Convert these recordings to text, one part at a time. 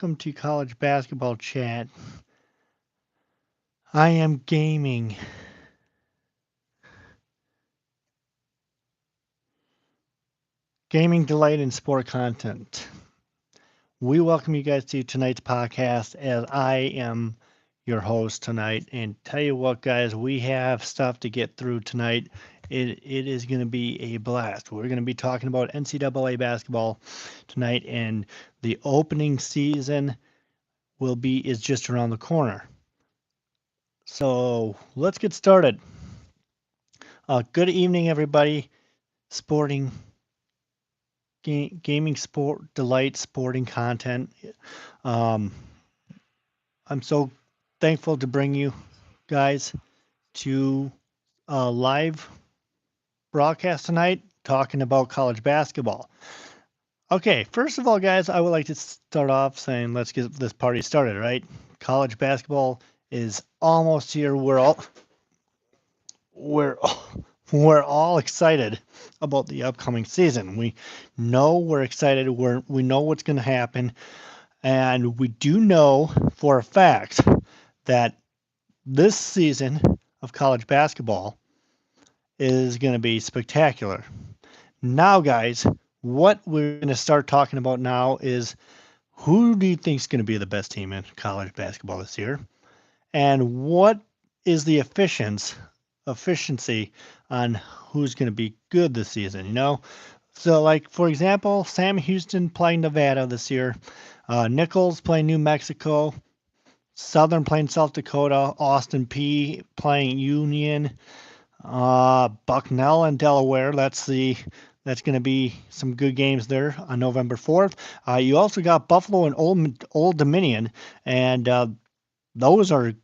Welcome to College Basketball Chat. I am gaming delight and sport content. We welcome you guys to tonight's podcast as I am your host tonight. And tell you what, guys, we have stuff to get through tonight. It is going to be a blast. We're going to be talking about NCAA basketball tonight, and the opening season is just around the corner. So let's get started. Good evening, everybody. Sporting, gaming, sport, delight, sporting content. Um, I'm so thankful to bring you guys to a live broadcast tonight talking about college basketball. Okay, first of all, guys, I would like to start off saying let's get this party started, right? College basketball is almost here. We're we're all excited about the upcoming season. We know we're excited. We know what's going to happen, and we do know for a fact that this season of college basketball is going to be spectacular. Now, guys, what we're going to start talking about now is who do you think is going to be the best team in college basketball this year, and what is the efficiency on who's going to be good this season, So, like, for example, Sam Houston playing Nevada this year, Nichols playing New Mexico, Southern playing South Dakota, Austin P playing Union, Bucknell and Delaware. That's going to be some good games there on November 4th. You also got Buffalo and Old Dominion, and those are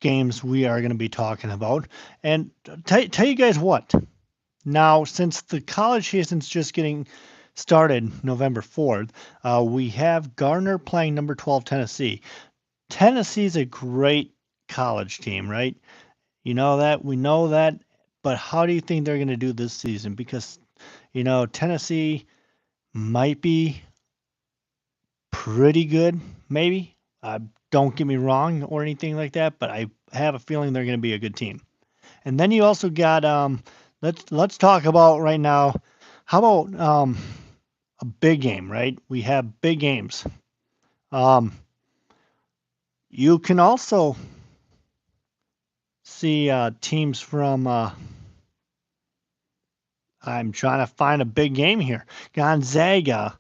games we are going to be talking about. And tell you guys what. Now, since the college season's just getting started November 4th, we have Gardner playing number 12 Tennessee. Tennessee's a great college team, right? You know that, we know that, but how do you think they're going to do this season? Because, Tennessee might be pretty good, maybe. Don't get me wrong or anything like that, but I have a feeling they're going to be a good team. And then you also got let's talk about right now. How about a big game, right? We have big games. Um, you can also see teams from. I'm trying to find a big game here. Gonzaga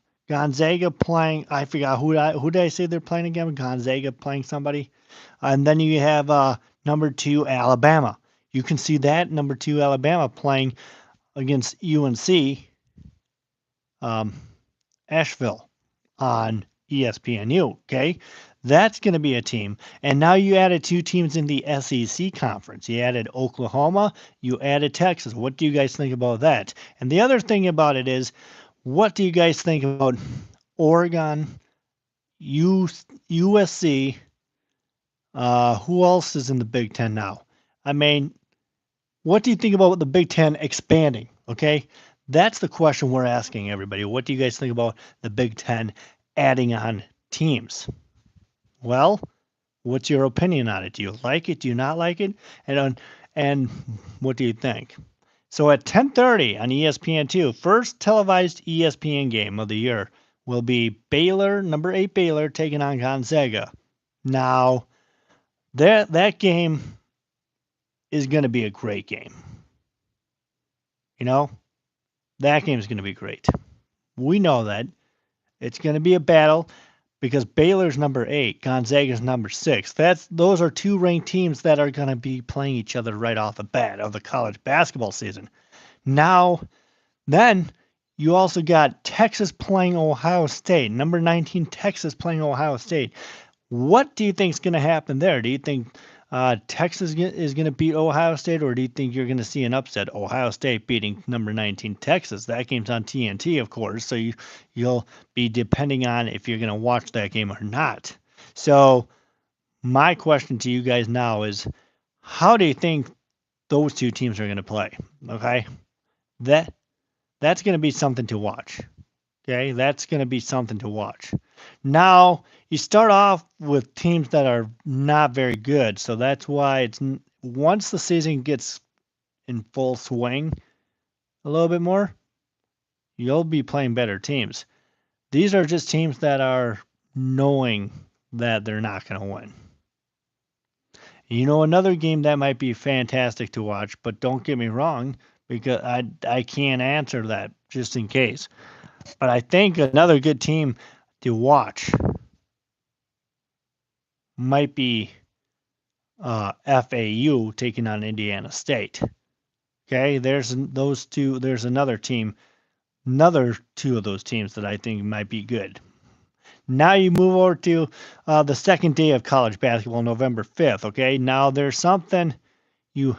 playing. I forgot who did I say they're playing again? Gonzaga playing somebody, and then you have number 2 Alabama. You can see that number 2 Alabama playing against UNC um, Asheville on ESPNU. Okay, that's going to be a team. And now you added 2 teams in the SEC conference. You added Oklahoma, you added Texas. What do you guys think about that? And the other thing about it is, what do you guys think about Oregon, USC? Who else is in the Big Ten now? I mean, what do you think about the Big Ten expanding? Okay, that's the question we're asking everybody. What do you guys think about the Big Ten adding on teams? Well, what's your opinion on it? Do you like it? Do you not like it? And what do you think? So at 10:30 on ESPN2, first televised ESPN game of the year will be Baylor, number 8 Baylor, taking on Gonzaga. Now, that game is going to be a great game. You know, that game is going to be great. We know that. It's going to be a battle because Baylor's number 8, Gonzaga's number 6. Those are 2 ranked teams that are going to be playing each other right off the bat of the college basketball season. Now, then you also got Texas playing Ohio State. Number 19 Texas playing Ohio State. What do you think is going to happen there? Do you think Texas is going to beat Ohio State, or do you think you're going to see an upset? Ohio State beating number 19 Texas. That game's on TNT, of course, so you'll be depending on if you're going to watch that game or not. So my question to you guys now is, how do you think those 2 teams are going to play? Okay, that's going to be something to watch. Okay, that's going to be something to watch. Now, you start off with teams that are not very good, so that's why once the season gets in full swing a little bit more, you'll be playing better teams. These are just teams that are knowing that they're not going to win. You know, another game that might be fantastic to watch, but don't get me wrong, because I can't answer that just in case. But I think another good team to watch might be FAU taking on Indiana State. Okay, there's those two. There's another team, another two of those teams that I think might be good. Now you move over to the second day of college basketball, November 5th. Okay, now there's something you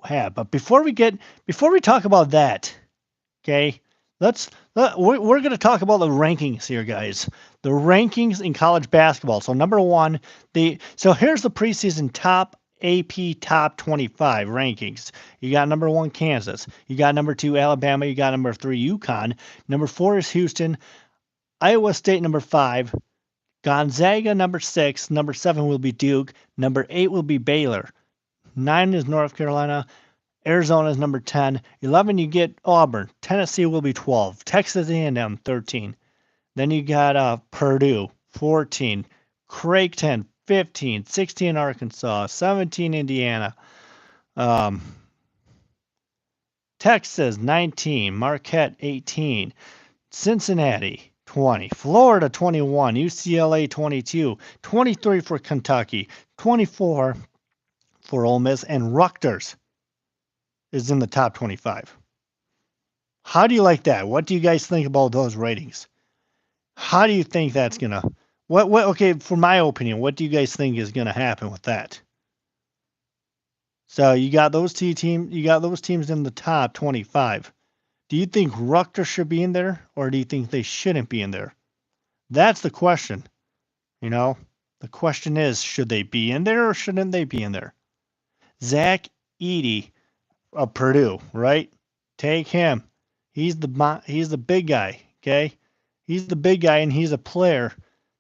have, but before we talk about that, okay, we're going to talk about the rankings here, guys. The rankings in college basketball. So number one, so here's the preseason top AP top 25 rankings. You got number one Kansas. You got number two Alabama. You got number three UConn. Number four is Houston. Iowa State number five. Gonzaga number six. Number seven will be Duke. Number eight will be Baylor. 9 is North Carolina. Arizona is number 10. 11, you get Auburn. Tennessee will be 12. Texas A&M, 13. Then you got Purdue, 14. Creighton, 15. 16, Arkansas. 17, Indiana. Texas, 19. Marquette, 18. Cincinnati, 20. Florida, 21. UCLA, 22. 23 for Kentucky. 24 for Ole Miss. And Rutgers is in the top 25. How do you like that? What do you guys think about those ratings? How do you think that's gonna okay, for my opinion, what do you guys think is gonna happen with that? So you got those teams in the top 25. Do you think Rutgers should be in there, or do you think they shouldn't be in there? That's the question. You know, the question is, should they be in there or shouldn't they be in there? Zach Edey of Purdue, right? Take him. He's the big guy, okay? He's the big guy, and he's a player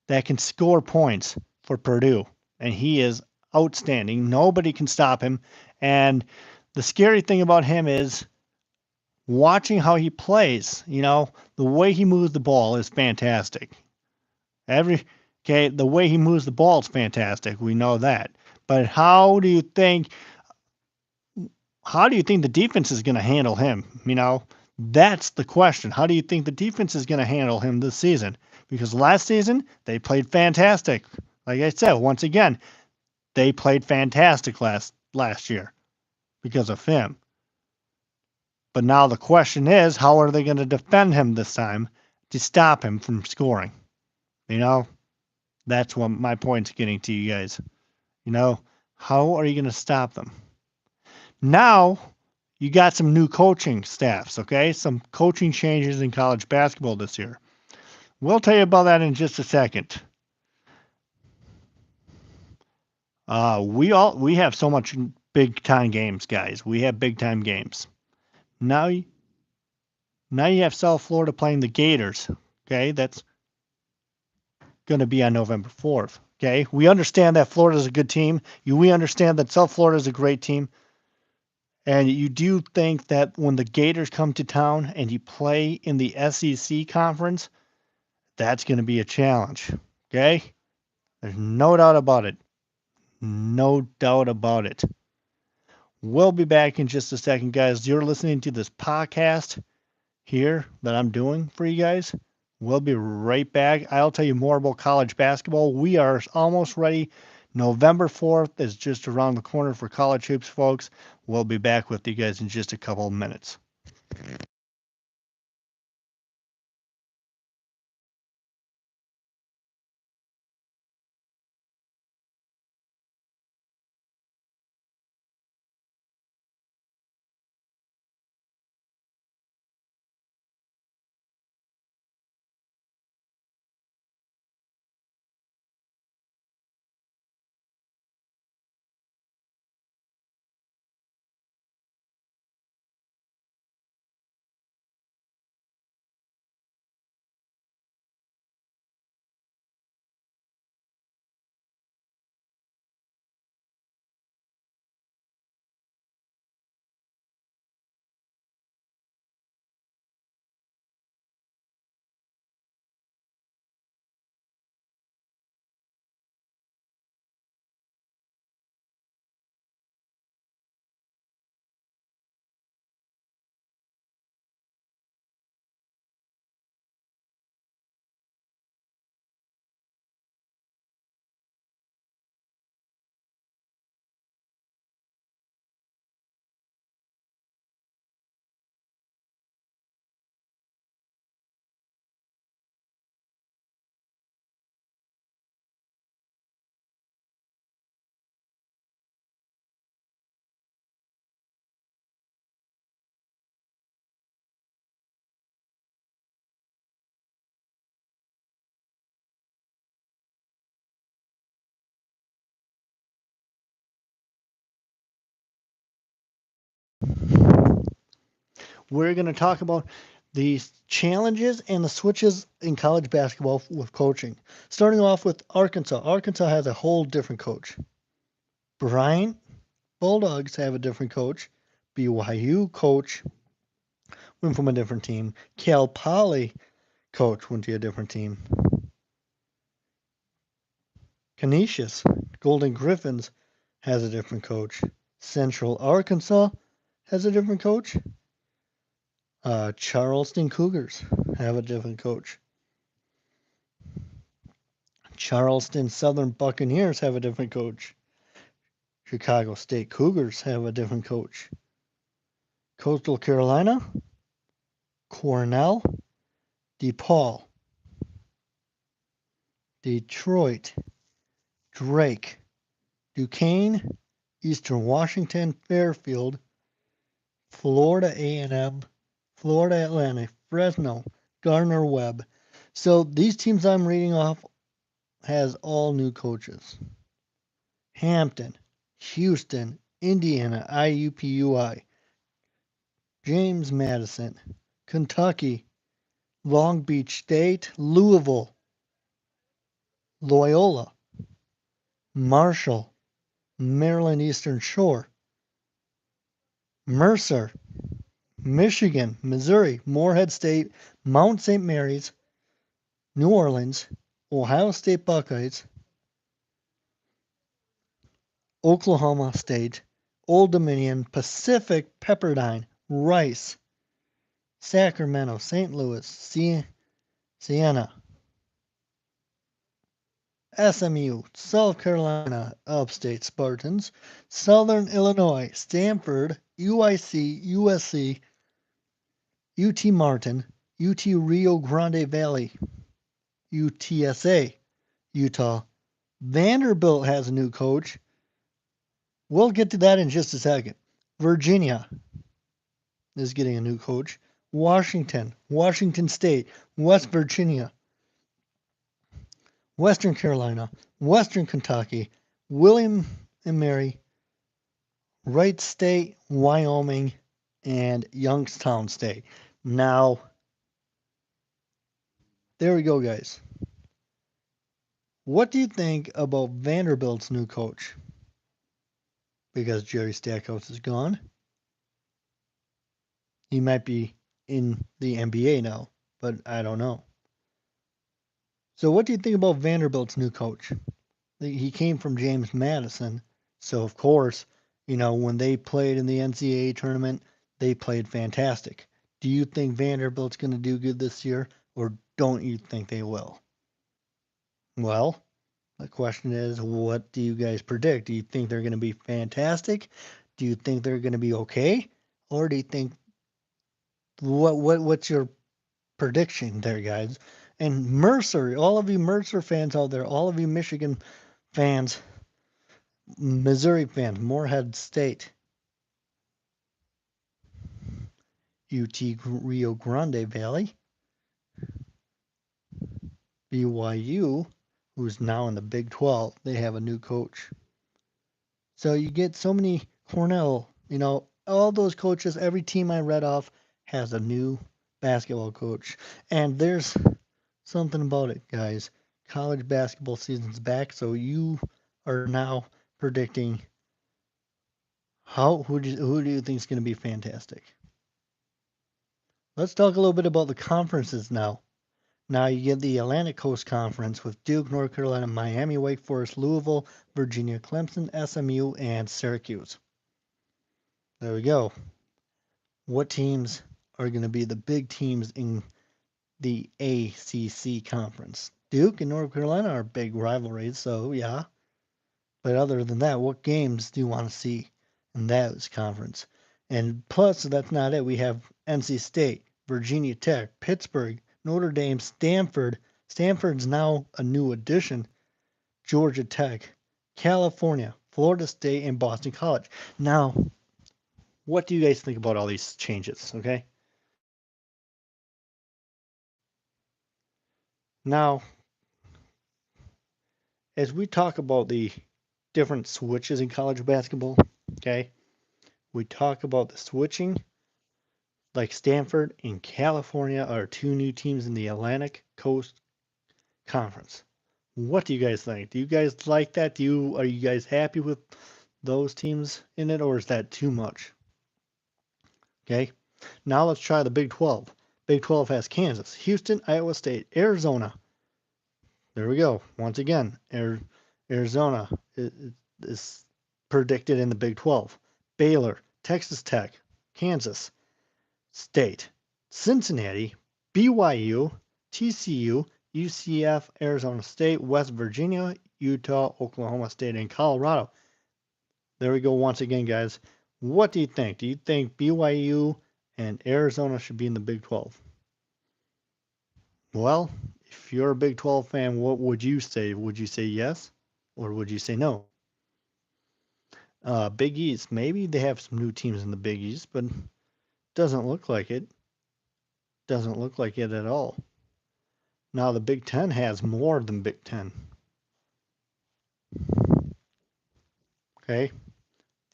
that can score points for Purdue, and he is outstanding. Nobody can stop him. And the scary thing about him is watching how he plays. You know, the way he moves the ball is fantastic. The way he moves the ball is fantastic. We know that. But how do you think the defense is going to handle him? You know, that's the question. How do you think the defense is going to handle him this season? Because last season, they played fantastic. Like I said, once again, they played fantastic last year because of him. But now the question is, how are they going to defend him this time to stop him from scoring? You know, that's what my point's getting to you guys. You know, how are you going to stop them? Now, you got some new coaching staffs, okay? Some coaching changes in college basketball this year. We'll tell you about that in just a second. We have so much big time games, guys. We have big time games. Now you have South Florida playing the Gators. Okay, that's going to be on November 4th. Okay, we understand that Florida is a good team. We understand that South Florida is a great team. And you do think that when the Gators come to town and you play in the SEC conference, that's going to be a challenge. Okay? There's no doubt about it. No doubt about it. We'll be back in just a second, guys. You're listening to this podcast here that I'm doing for you guys. We'll be right back. I'll tell you more about college basketball. We are almost ready. November 4th is just around the corner for college hoops, folks. We'll be back with you guys in just a couple of minutes. we're going to talk about the challenges and the switches in college basketball with coaching. Starting off with Arkansas. Arkansas has a whole different coach. Bryant Bulldogs have a different coach. BYU coach went from a different team. Cal Poly coach went to a different team. Canisius Golden Griffins has a different coach. Central Arkansas has a different coach. Charleston Cougars have a different coach. Charleston Southern Buccaneers have a different coach. Chicago State Cougars have a different coach. Coastal Carolina, Cornell, DePaul, Detroit, Drake, Duquesne, Eastern Washington, Fairfield, Florida A&M, Florida Atlantic, Fresno, Gardner-Webb. So these teams I'm reading off has all new coaches. Hampton, Houston, Indiana, IUPUI, James Madison, Kentucky, Long Beach State, Louisville, Loyola, Marshall, Maryland Eastern Shore, Mercer, Michigan, Missouri, Morehead State, Mount St. Mary's, New Orleans, Ohio State Buckeyes, Oklahoma State, Old Dominion, Pacific, Pepperdine, Rice, Sacramento, St. Louis, Siena, SMU, South Carolina, Upstate Spartans, Southern Illinois, Stanford, UIC, USC, UT Martin, UT Rio Grande Valley, UTSA, Utah. Vanderbilt has a new coach. We'll get to that in just a second. Virginia is getting a new coach. Washington, Washington State, West Virginia, Western Carolina, Western Kentucky, William and Mary, Wright State, Wyoming, and Youngstown State. Now, there we go, guys. What do you think about Vanderbilt's new coach? Because Jerry Stackhouse is gone. He might be in the NBA now, but I don't know. So what do you think about Vanderbilt's new coach? He came from James Madison, so of course, when they played in the NCAA tournament, they played fantastic. Do you think Vanderbilt's going to do good this year, or don't you think they will? Well, the question is, what do you guys predict? Do you think they're going to be fantastic? Do you think they're going to be okay? Or do you think what's your prediction there, guys? And Mercer, all of you Mercer fans out there, all of you Michigan fans, Missouri fans, Morehead State, UT Rio Grande Valley, BYU, who's now in the Big 12, they have a new coach. So you get so many Cornell, all those coaches, every team I read off has a new basketball coach. And there's something about it, guys. College basketball season's back, so you are now predicting who do you think is going to be fantastic? Let's talk a little bit about the conferences now. Now you get the Atlantic Coast Conference with Duke, North Carolina, Miami, Wake Forest, Louisville, Virginia, Clemson, SMU, and Syracuse. There we go. What teams are going to be the big teams in the ACC conference? Duke and North Carolina are big rivalries, so yeah. But other than that, what games do you want to see in that conference? And plus, that's not it. We have NC State, Virginia Tech, Pittsburgh, Notre Dame, Stanford. Stanford's now a new addition. Georgia Tech, California, Florida State, and Boston College. Now, what do you guys think about all these changes? Okay. Now, as we talk about the different switches in college basketball, okay, we talk about the switching like Stanford and California are two new teams in the Atlantic Coast Conference. What do you guys think? Do you guys like that? Are you guys happy with those teams in it, or is that too much? Okay. Now let's try the Big 12. Big 12 has Kansas, Houston, Iowa State, Arizona. There we go. Once again, Arizona is predicted in the Big 12. Baylor, Texas Tech, Kansas State, Cincinnati, BYU, TCU, UCF, Arizona State, West Virginia, Utah, Oklahoma State, and Colorado. There we go once again, guys. What do you think? Do you think BYU and Arizona should be in the Big 12? Well, if you're a Big 12 fan, what would you say? Would you say yes or would you say no? Big East, maybe they have some new teams in the Big East, but doesn't look like it. Doesn't look like it at all. Now the Big Ten has more than Big Ten. Okay.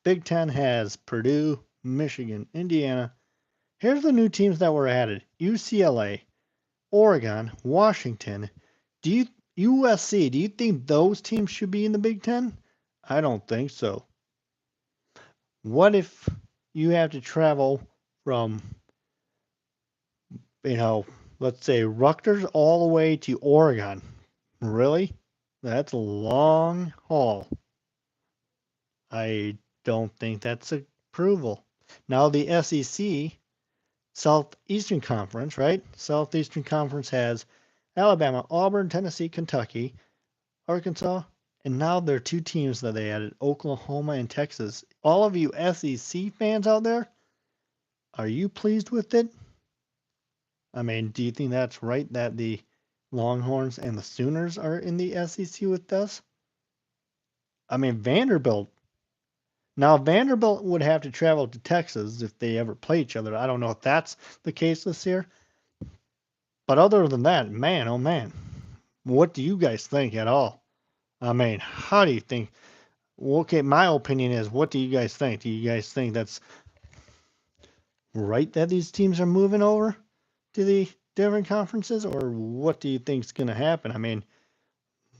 Big Ten has Purdue, Michigan, Indiana. Here's the new teams that were added: UCLA, Oregon, Washington. USC, do you think those teams should be in the Big Ten? I don't think so. What if you have to travel from, let's say Rutgers all the way to Oregon? Really? That's a long haul. I don't think that's approval. Now the SEC, Southeastern Conference, right? Southeastern Conference has Alabama, Auburn, Tennessee, Kentucky, Arkansas, and now there are two teams that they added, Oklahoma and Texas. All of you SEC fans out there, are you pleased with it? I mean, do you think that's right that the Longhorns and the Sooners are in the SEC with us? I mean, Vanderbilt. Now, Vanderbilt would have to travel to Texas if they ever play each other. I don't know if that's the case this year. But other than that, man, oh man, what do you guys think at all? I mean, how do you think? Okay, my opinion is, what do you guys think? Do you guys think that's right that these teams are moving over to the different conferences, or what do you think is going to happen? I mean,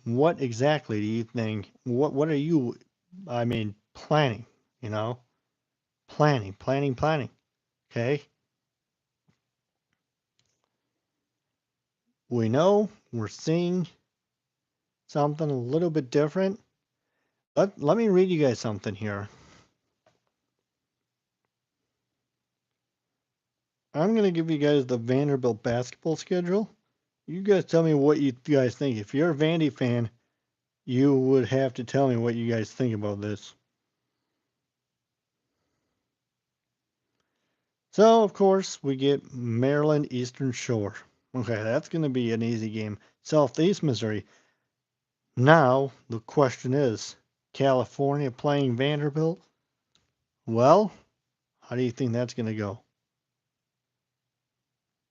what exactly do you think? What are you? I mean, planning. You know, planning. Okay. We know we're seeing something a little bit different. Let me read you guys something here. I'm going to give you guys the Vanderbilt basketball schedule. You guys tell me what you guys think. If you're a Vandy fan, you would have to tell me what you guys think about this. So, of course, we get Maryland Eastern Shore. Okay, that's going to be an easy game. Southeast Missouri. Now, the question is, California playing Vanderbilt? Well, how do you think that's going to go?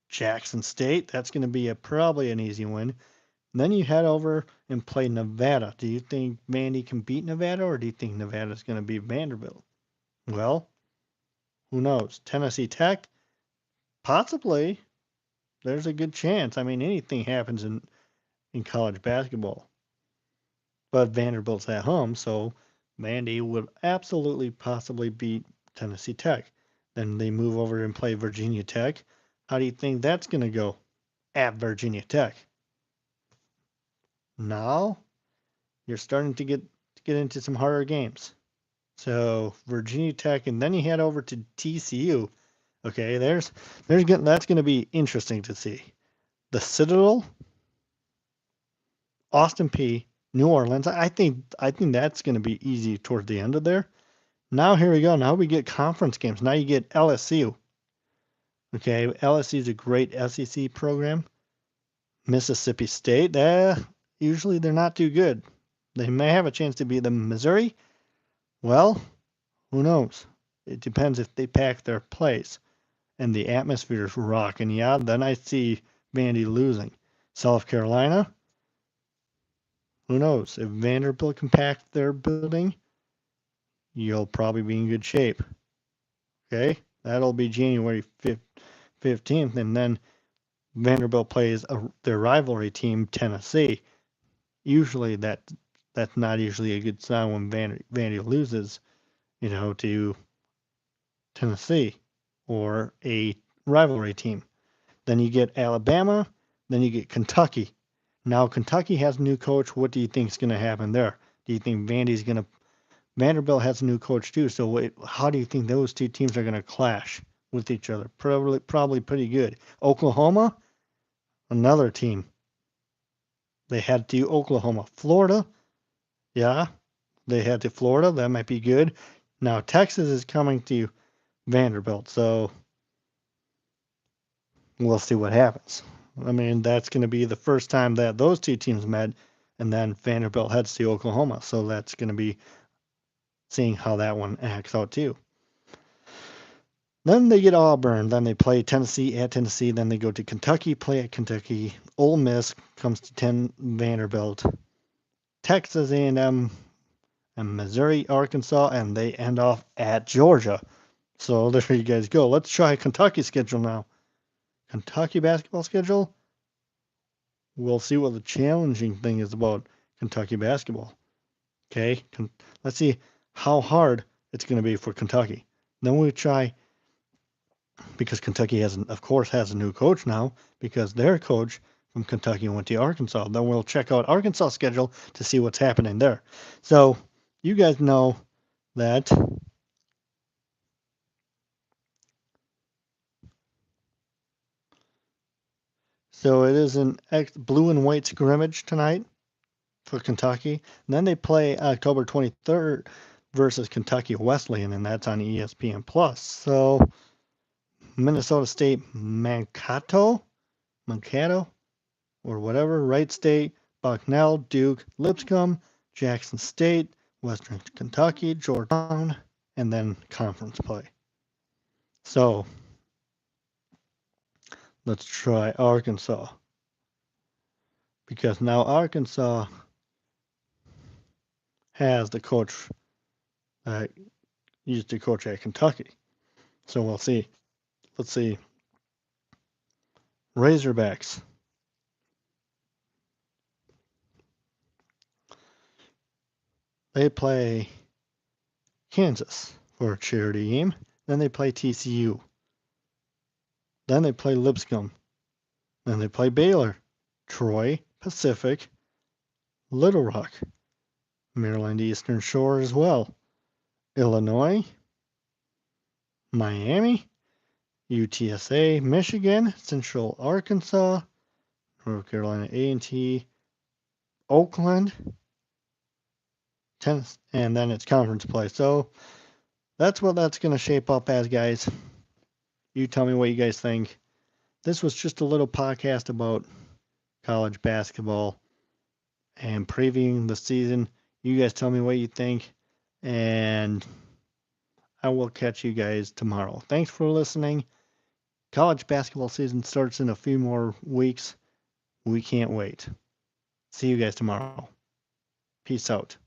Jackson State, that's going to be probably an easy win. And then you head over and play Nevada. Do you think Vandy can beat Nevada, or do you think Nevada's going to beat Vanderbilt? Well, who knows? Tennessee Tech? Possibly. There's a good chance. I mean, anything happens in college basketball. But Vanderbilt's at home, so Vandy would absolutely possibly beat Tennessee Tech. Then they move over and play Virginia Tech. How do you think that's going to go at Virginia Tech? Now you're starting to get into some harder games. So Virginia Tech, and then you head over to TCU. Okay, that's going to be interesting to see. The Citadel, Austin Peay, New Orleans. I think that's going to be easy toward the end of there. Now here we go. Now we get conference games. Now you get LSU. Okay, LSU is a great SEC program. Mississippi State, usually they're not too good. They may have a chance to beat the Missouri. Well, who knows? It depends if they pack their place and the atmosphere is rocking. Yeah, then I see Vandy losing. South Carolina, who knows? If Vanderbilt can pack their building, you'll probably be in good shape. Okay? That'll be January 15th, and then Vanderbilt plays their rivalry team, Tennessee. Usually that's not usually a good sign when Vandy loses, to Tennessee or a rivalry team. Then you get Alabama, then you get Kentucky. Now Kentucky has a new coach. What do you think is going to happen there? Do you think Vanderbilt has a new coach too? So how do you think those two teams are going to clash with each other? Probably pretty good. Oklahoma, another team. They had to Oklahoma. Florida, yeah, they had to Florida. That might be good. Now Texas is coming to Vanderbilt, so we'll see what happens. I mean, that's going to be the first time that those two teams met, and then Vanderbilt heads to Oklahoma. So that's going to be seeing how that one acts out too. Then they get Auburn. Then they play Tennessee at Tennessee. Then they go to Kentucky, play at Kentucky. Ole Miss comes to Vanderbilt. Texas A&M and Missouri, Arkansas, and they end off at Georgia. So there you guys go. Let's try Kentucky schedule now. Kentucky basketball schedule. We'll see what the challenging thing is about Kentucky basketball. Okay, let's see how hard it's going to be for Kentucky. Then we'll try, because Kentucky of course has a new coach now, because their coach from Kentucky went to Arkansas. Then we'll check out Arkansas schedule to see what's happening there. So you guys know that so it is an blue and white scrimmage tonight for Kentucky. And then they play October 23rd versus Kentucky Wesleyan, and that's on ESPN Plus. So Minnesota State, Mankato, or whatever, Wright State, Bucknell, Duke, Lipscomb, Jackson State, Western Kentucky, Georgetown, and then conference play. So let's try Arkansas, because now Arkansas has the coach that used to coach at Kentucky. So we'll see. Let's see. Razorbacks. They play Kansas for a charity game. Then they play TCU. Then they play Lipscomb. Then they play Baylor, Troy, Pacific, Little Rock, Maryland Eastern Shore as well, Illinois, Miami, UTSA, Michigan, Central Arkansas, North Carolina A&T, Oakland, Tennessee, and then it's conference play. So that's what that's going to shape up as, guys. You tell me what you guys think. This was just a little podcast about college basketball and previewing the season. You guys tell me what you think, and I will catch you guys tomorrow. Thanks for listening. College basketball season starts in a few more weeks. We can't wait. See you guys tomorrow. Peace out.